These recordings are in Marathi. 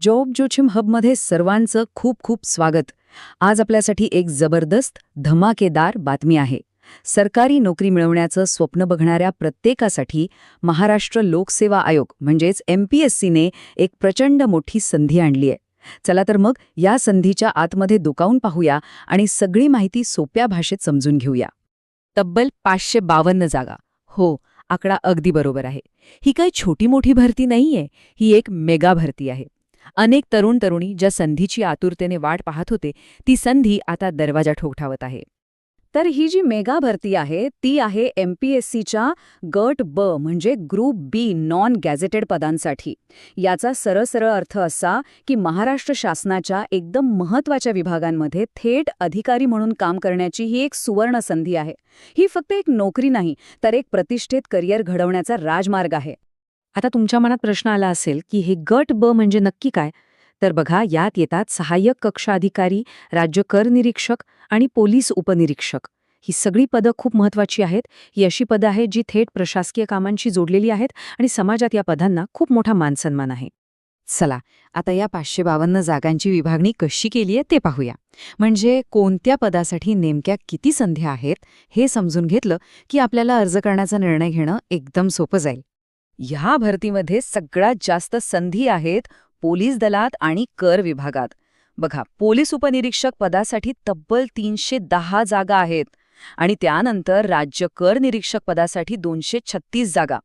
जॉब जोखीम हबमध्ये सर्वांचं खूप खूप स्वागत. आज आपल्यासाठी एक जबरदस्त धमाकेदार बातमी आहे. सरकारी नोकरी मिळवण्याचं स्वप्न बघणाऱ्या प्रत्येकासाठी महाराष्ट्र लोकसेवा आयोग म्हणजेच MPSCने एक प्रचंड मोठी संधी आणली आहे. चला तर मग या संधीच्या आतमध्ये डोकावून पाहूया आणि सगळी माहिती सोप्या भाषेत समजून घेऊया. तब्बल 552 जागा. हो, आकडा अगदी बरोबर आहे. ही काही छोटी मोठी भरती नाहीये, ही एक मेगा भरती आहे. अनेक तरुण तरुणी ज्या संधीची आतुरतेने वाट पाहत होते, ती संधी आता दरवाजा ठोठावत आहे. तर ही जी मेगा भरती आहे ती आहे MPSCच्या गट ब म्हणजे ग्रुप बी नॉन गॅझेटेड पदांसाठी. याचा सरळ अर्थ असा की महाराष्ट्र शासनाच्या एकदम महत्त्वाच्या विभागांमध्ये थेट अधिकारी म्हणून काम करण्याची ही एक सुवर्ण संधी आहे. ही फक्त एक नोकरी नाही तर एक प्रतिष्ठित करिअर घडवण्याचा राजमार्ग आहे. आता तुमच्या मनात प्रश्न आला असेल की हे गट ब म्हणजे नक्की काय? तर बघा, यात येतात सहाय्यक कक्ष अधिकारी, राज्य कर निरीक्षक आणि पोलीस उपनिरीक्षक. ही सगळी पदं खूप महत्त्वाची आहेत. ही अशी पदं आहेत जी थेट प्रशासकीय कामांशी जोडलेली आहेत आणि समाजात या पदांना खूप मोठा मानसन्मान आहे. चला, आता या 552 जागांची विभागणी कशी केली आहे ते पाहूया. म्हणजे कोणत्या पदासाठी नेमक्या किती संधी आहेत हे समजून घेतलं की आपल्याला अर्ज करण्याचा निर्णय घेणं एकदम सोपं जाईल. ह्या भरतीमध्ये सगळ्यात जास्त संधी आहेत पोलीस दलात आणि कर विभागात. बघा, पोलीस उपनिरीक्षक पदासाठी तब्बल 310 जागा आहेत आणि त्यानंतर राज्य कर निरीक्षक पदासाठी 236 जागा.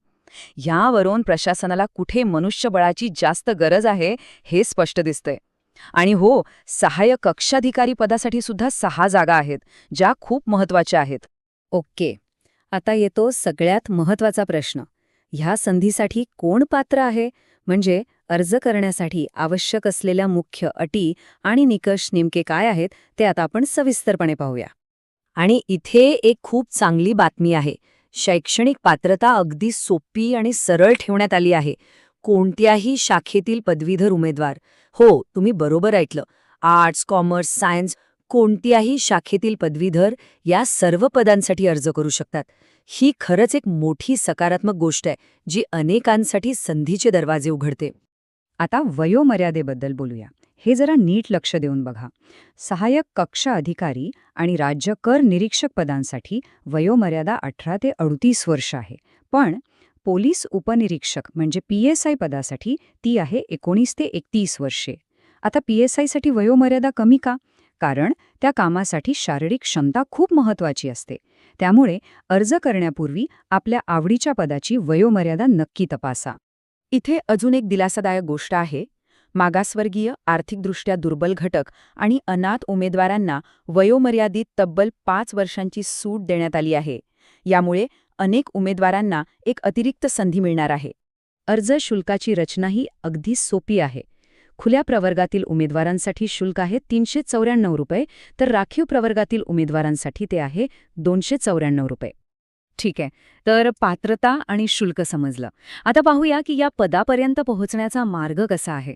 यावरून प्रशासनाला कुठे मनुष्यबळाची जास्त गरज आहे हे स्पष्ट दिसतंय. आणि हो, सहाय्यक कक्षाधिकारी पदासाठी सुद्धा 6 जागा आहेत, ज्या खूप महत्त्वाच्या आहेत. ओके, आता येतो सगळ्यात महत्त्वाचा प्रश्न. ह्या संधीसाठी कोण पात्र आहे? म्हणजे अर्ज करण्यासाठी आवश्यक असलेल्या मुख्य अटी आणि निकष नेमके काय आहेत ते आता आपण सविस्तरपणे पाहूया. आणि इथे एक खूप चांगली बातमी आहे. शैक्षणिक पात्रता अगदी सोपी आणि सरळ ठेवण्यात आली आहे. कोणत्याही शाखेतील पदवीधर उमेदवार, हो तुम्ही बरोबर ऐकलं, आर्ट्स, कॉमर्स, सायन्स, कोणत्याही शाखेतील पदवीधर या सर्व पदांसाठी अर्ज करू शकतात. ही खरंच एक मोठी सकारात्मक गोष्ट आहे जी अनेकांसाठी संधीचे दरवाजे उघडते. आता वयोमर्यादेबद्दल बोलूया. हे जरा नीट लक्ष देऊन बघा. सहाय्यक कक्ष अधिकारी आणि राज्य कर निरीक्षक पदांसाठी वयोमर्यादा 18 ते 38 वर्ष आहे. पण पोलीस उपनिरीक्षक म्हणजे PSI पदासाठी ती आहे 19 ते 31 वर्षे. आता PSI साठी वयोमर्यादा कमी का? कारण त्या कामासाठी शारीरिक क्षमता खूप महत्त्वाची असते. त्यामुळे अर्ज करण्यापूर्वी आपल्या आवडीच्या पदाची वयोमर्यादा नक्की तपासा. इथे अजून एक दिलासादायक गोष्ट आहे. मागासवर्गीय, आर्थिकदृष्ट्या दुर्बल घटक आणि अनाथ उमेदवारांना वयोमर्यादित तब्बल 5 वर्षांची सूट देण्यात आली आहे. यामुळे अनेक उमेदवारांना एक अतिरिक्त संधी मिळणार आहे. अर्ज शुल्काची रचनाही अगदी सोपी आहे. खुल्या प्रवर्गातील उमेदवारांसाठी शुल्क आहे 394 रुपये, तर राखीव प्रवर्गातील उमेदवारांसाठी ते आहे 294 रुपये. ठीक आहे, तर पात्रता आणि शुल्क समजलं. आता पाहूया की या पदापर्यंत पोहोचण्याचा मार्ग कसा आहे.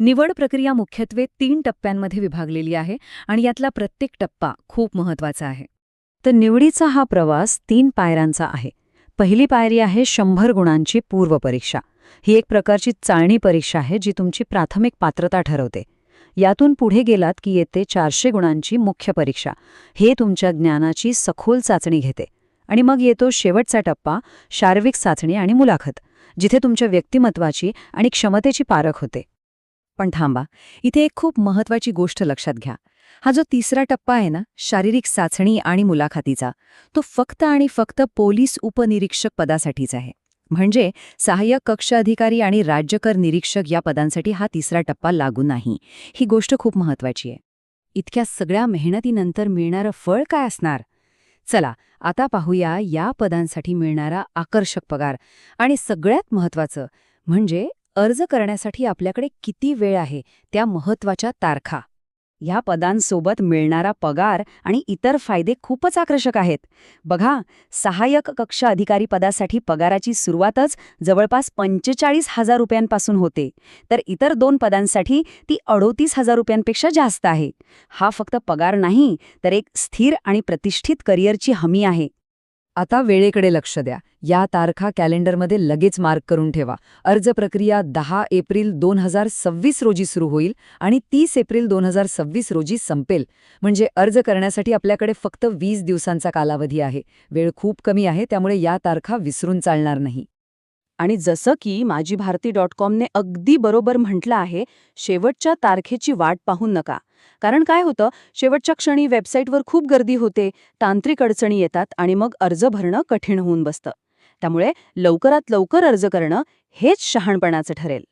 निवड प्रक्रिया मुख्यत्वे 3 टप्प्यांमध्ये विभागलेली आहे आणि यातला प्रत्येक टप्पा खूप महत्त्वाचा आहे. तर निवडीचा हा प्रवास 3 पायऱ्यांचा आहे. पहिली पायरी आहे 100 गुणांची पूर्वपरीक्षा. ही एक प्रकारची चाळणी परीक्षा आहे जी तुमची प्राथमिक पात्रता ठरवते. यातून पुढे गेलात की येते 400 गुणांची मुख्य परीक्षा. हे तुमच्या ज्ञानाची सखोल चाचणी घेते. आणि मग येतो शेवटचा टप्पा, शारीरिक चाचणी आणि मुलाखत, जिथे तुमच्या व्यक्तिमत्वाची आणि क्षमतेची पारख होते. पण थांबा, इथे एक खूप महत्त्वाची गोष्ट लक्षात घ्या. हा जो तिसरा टप्पा आहे ना, शारीरिक चाचणी आणि मुलाखतीचा, तो फक्त आणि फक्त पोलीस उपनिरीक्षक पदासाठीच आहे. म्हणजे सहाय्यक कक्ष अधिकारी आणि राज्यकर निरीक्षक या पदांसाठी हा तिसरा टप्पा लागू नाही. ही गोष्ट खूप महत्त्वाची आहे. इतक्या सगळ्या मेहनतीनंतर मिळणारं फळ काय असणार? चला, आता पाहूया या पदांसाठी मिळणारा आकर्षक पगार आणि सगळ्यात महत्त्वाचं म्हणजे अर्ज करण्यासाठी आपल्याकडे किती वेळ आहे, त्या महत्त्वाच्या तारखा. ह्या पदांसोबत मिळणारा पगार आणि इतर फायदे खूपच आकर्षक आहेत. बघा, सहाय्यक कक्ष अधिकारी पदासाठी पगाराची सुरुवातच जवळपास 45,000 रुपयांपासून होते, तर इतर 2 पदांसाठी ती 38,000 रुपयांपेक्षा जास्त आहे. हा फक्त पगार नाही, तर एक स्थिर आणि प्रतिष्ठित करिअरची हमी आहे. आता वेळेकडे लक्ष द्या. या तारखा कॅलेंडरमध्ये लगेच मार्क करून ठेवा. अर्ज प्रक्रिया 10 एप्रिल 2026 रोजी सुरू होईल आणि 30 एप्रिल 2026 रोजी संपेल. म्हणजे अर्ज करण्यासाठी आपल्याकडे फक्त 20 दिवसांचा कालावधी आहे. वेळ खूप कमी आहे, त्यामुळे या तारखा विसरून चालणार नाही. आणि जसं की माझीभारती.comने अगदी बरोबर म्हटलं आहे, शेवटच्या तारखेची वाट पाहू नका. कारण काय होतं, शेवटच्या क्षणी वेबसाईटवर खूप गर्दी होते, तांत्रिक अडचणी येतात आणि मग अर्ज भरणं कठीण होऊन बसतं. त्यामुळे लवकरात लवकर अर्ज करणं हेच शहाणपणाचं ठरेल.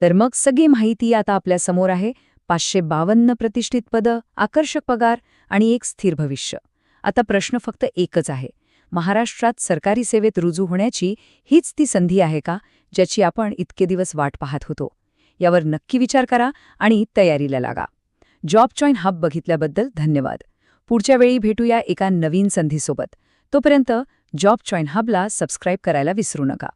तर मग सगळी माहिती आता आपल्या समोर आहे. 552 प्रतिष्ठित पदं, आकर्षक पगार आणि एक स्थिर भविष्य. आता प्रश्न फक्त एकच आहे. महाराष्ट्रात सरकारी सेवेत रुजू होण्याची हीच ती संधी आहे का, ज्याची आपण इतके दिवस वाट पाहत होतो? यावर नक्की विचार करा आणि तयारीला लागा. जॉब जॉइन हब बघितल्याबद्दल धन्यवाद. पुढच्या वेळी भेटूया एका नवीन संधीसोबत. तोपर्यंत जॉब जॉइन हबला सबस्क्राईब करायला विसरू नका.